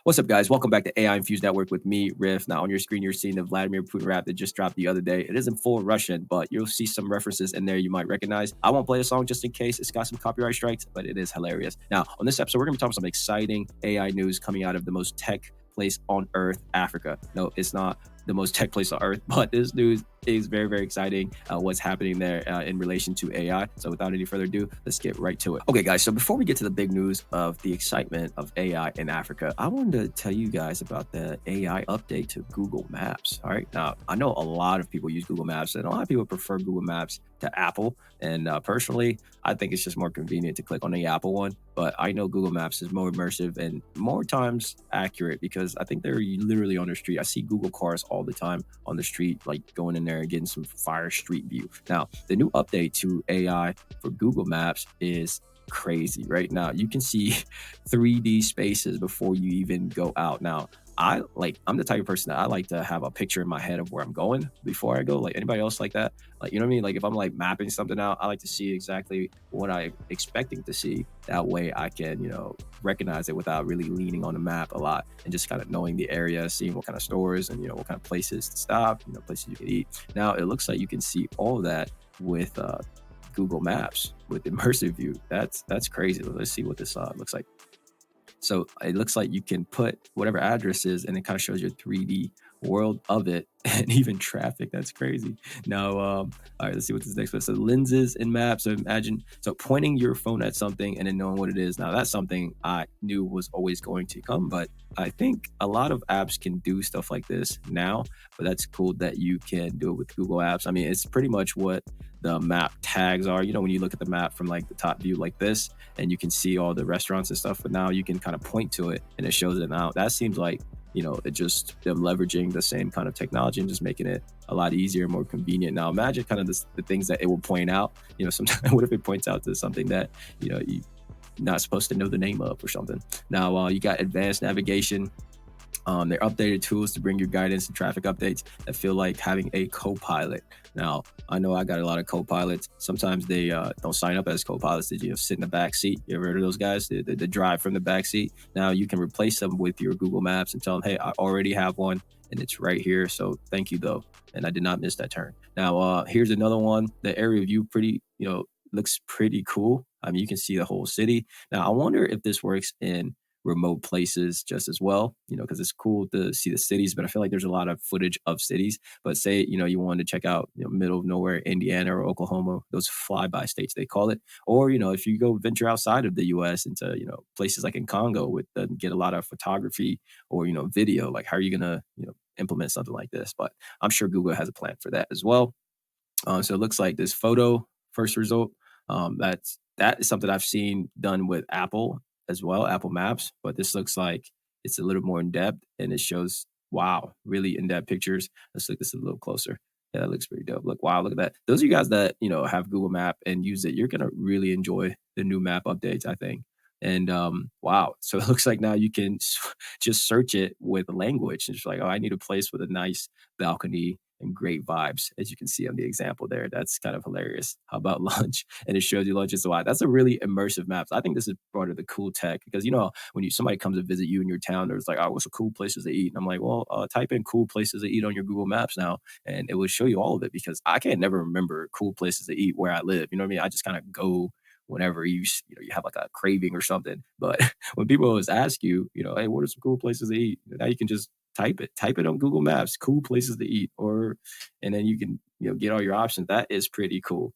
What's up, guys? Welcome back to AI Infused Network with me, Riff. Now, on your screen, you're seeing the Vladimir Putin rap that just dropped the other day. It isn't full Russian, but you'll see some references in there you might recognize. I won't play a song just in case it's got some copyright strikes, but it is hilarious. Now, on this episode, we're going to be talking about some exciting AI news coming out of the most tech place on earth, Africa. No, it's not the most tech place on earth, but this news is very, very exciting. What's happening there in relation to AI. So without any further ado, let's get right to it. Okay, guys, so before we get to the big news of the excitement of AI in Africa, I wanted to tell you guys about the AI update to Google Maps. All right, now I know a lot of people use Google Maps, and a lot of people prefer Google Maps to Apple. And personally, I think it's just more convenient to click on the Apple one. But I know Google Maps is more immersive and more times accurate because I think they're literally on the street. I see Google cars all the time on the street, like going in there and getting some fire street view. Now, the new update to AI for Google Maps is crazy. Right now, you can see 3D spaces before you even go out. Now, I'm the type of person that I like to have a picture in my head of where I'm going before I go. Like anybody else like that? Like, you know what I mean? Like if I'm like mapping something out, I like to see exactly what I'm expecting to see. That way I can, recognize it without really leaning on the map a lot and just kind of knowing the area, seeing what kind of stores and, what kind of places to stop, places you can eat. Now it looks like you can see all of that with Google Maps with immersive view. That's crazy. Let's see what this looks like. So it looks like you can put whatever address is and it kind of shows your 3D world of it and even traffic. That's crazy. Now, all right, let's see what this next one. So lenses and maps. So imagine, pointing your phone at something and then knowing what it is. Now that's something I knew was always going to come, but I think a lot of apps can do stuff like this now, but that's cool that you can do it with Google Apps. I mean, it's pretty much what the map tags are. When you look at the map from like the top view like this, and you can see all the restaurants and stuff, but now you can kind of point to it and it shows it now. That seems like, it just them leveraging the same kind of technology and just making it a lot easier, more convenient. Now imagine kind of the things that it will point out, sometimes what if it points out to something that, you're not supposed to know the name of or something. Now you got advanced navigation. They're updated tools to bring you guidance and traffic updates that feel like having a co-pilot. Now, I know I got a lot of co-pilots. Sometimes they don't sign up as co-pilots. They sit in the back seat. You ever heard of those guys? They drive from the back seat. Now you can replace them with your Google Maps and tell them, hey, I already have one and it's right here. So thank you though. And I did not miss that turn. Now, here's another one. The area view looks pretty cool. I mean, you can see the whole city. Now, I wonder if this works in remote places just as well, because it's cool to see the cities, but I feel like there's a lot of footage of cities. But say, you wanted to check out, middle of nowhere, Indiana or Oklahoma, those flyby states, they call it. Or, if you go venture outside of the US into, places like in Congo get a lot of photography or, video, like how are you going to, implement something like this? But I'm sure Google has a plan for that as well. So it looks like this photo first result, that is something I've seen done with Apple as well, Apple Maps, but this looks like it's a little more in depth and it shows, wow, really in-depth pictures. Let's look this a little closer. Yeah, that looks pretty dope. Look, wow, look at that. Those of you guys that, have Google Map and use it, you're going to really enjoy the new map updates, I think. And wow, so it looks like now you can just search it with language. It's like, oh, I need a place with a nice balcony and great vibes, as you can see on the example there. That's kind of hilarious. How about lunch? And it shows you lunch is why. That's a really immersive map. I think this is part of the cool tech because when somebody comes to visit you in your town, there's like, oh, what's the cool places to eat? And I'm like, well, type in cool places to eat on your Google Maps now, and it will show you all of it because I can't never remember cool places to eat where I live. You know what I mean? I just kind of go whenever you have like a craving or something. But when people always ask you, hey, what are some cool places to eat? Now you can just type it on Google Maps, cool places to eat, and then you can, get all your options. That is pretty cool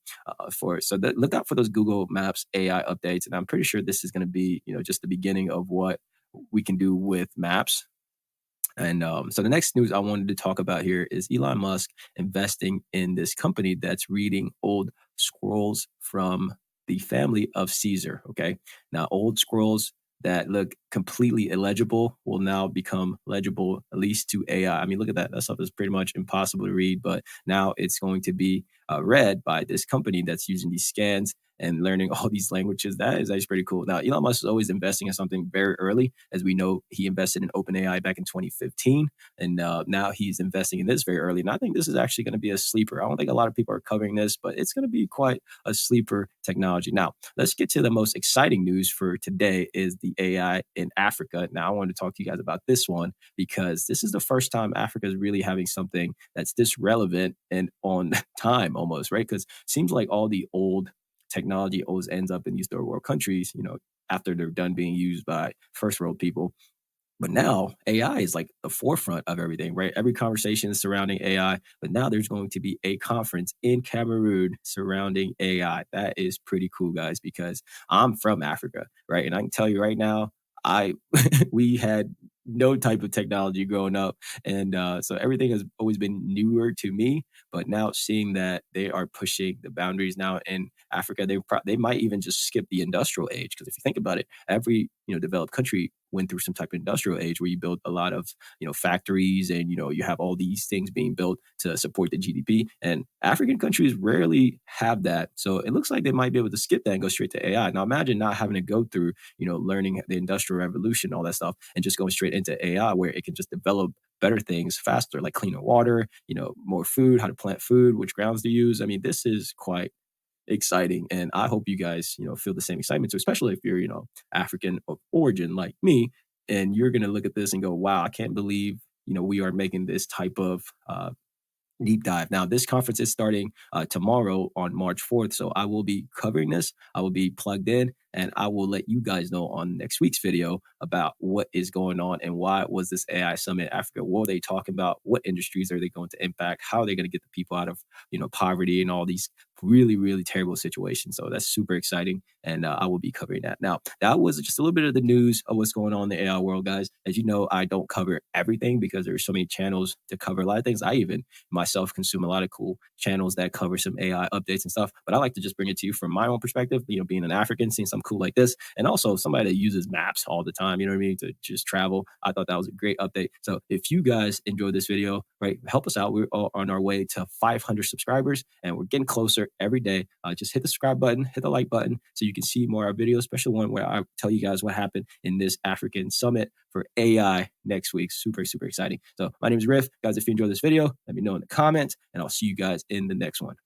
for it. So look out for those Google Maps AI updates. And I'm pretty sure this is going to be, just the beginning of what we can do with maps. And so the next news I wanted to talk about here is Elon Musk investing in this company that's reading old scrolls from the family of Caesar. Okay. Now, old scrolls that look completely illegible will now become legible, at least to AI. I mean, look at that. That stuff is pretty much impossible to read, but now it's going to be read by this company that's using these scans and learning all these languages. That is actually pretty cool. Now, Elon Musk is always investing in something very early. As we know, he invested in OpenAI back in 2015, and now he's investing in this very early. And I think this is actually going to be a sleeper. I don't think a lot of people are covering this, but it's going to be quite a sleeper technology. Now, let's get to the most exciting news for today is the AI in Africa. Now, I wanted to talk to you guys about this one because this is the first time Africa is really having something that's this relevant and on time almost, right? Because it seems like all the old technology always ends up in these third world countries, after they're done being used by first world people. But now AI is like the forefront of everything, right? Every conversation is surrounding AI, but now there's going to be a conference in Cameroon surrounding AI. That is pretty cool, guys, because I'm from Africa, right? And I can tell you right now, I we had no type of technology growing up, and so everything has always been newer to me. But now seeing that they are pushing the boundaries now in Africa, they might even just skip the industrial age. Because if you think about it, every developed country went through some type of industrial age where you build a lot of factories, and you have all these things being built to support the GDP. And African countries rarely have that, so it looks like they might be able to skip that and go straight to AI. Now imagine not having to go through learning the industrial revolution, all that stuff, and just going straight into AI where it can just develop better things faster, like cleaner water, more food, how to plant food, which grounds to use. I mean, this is quite exciting, and I hope you guys feel the same excitement. So especially if you're African of origin like me, and you're gonna look at this and go, wow, I can't believe we are making this type of deep dive. Now, this conference is starting tomorrow on March 4th. So I will be covering this. I will be plugged in, and I will let you guys know on next week's video about what is going on and why was this AI Summit in Africa. What are they talking about? What industries are they going to impact? How are they going to get the people out of poverty and all these really, really terrible situations? So that's super exciting, and I will be covering that. Now, that was just a little bit of the news of what's going on in the AI world, guys. As you know, I don't cover everything because there's so many channels to cover a lot of things. I even myself consume a lot of cool channels that cover some AI updates and stuff, but I like to just bring it to you from my own perspective, being an African, seeing something cool like this, and also somebody that uses maps all the time, to just travel. I thought that was a great update. So if you guys enjoyed this video, right, help us out. We're on our way to 500 subscribers, and we're getting closer every day. Just hit the subscribe button, hit the like button, so you can see more of our videos, especially one where I tell you guys what happened in this African summit for AI next week. Super, super exciting. So my name is Riff. Guys, if you enjoyed this video, let me know in the comments, and I'll see you guys in the next one.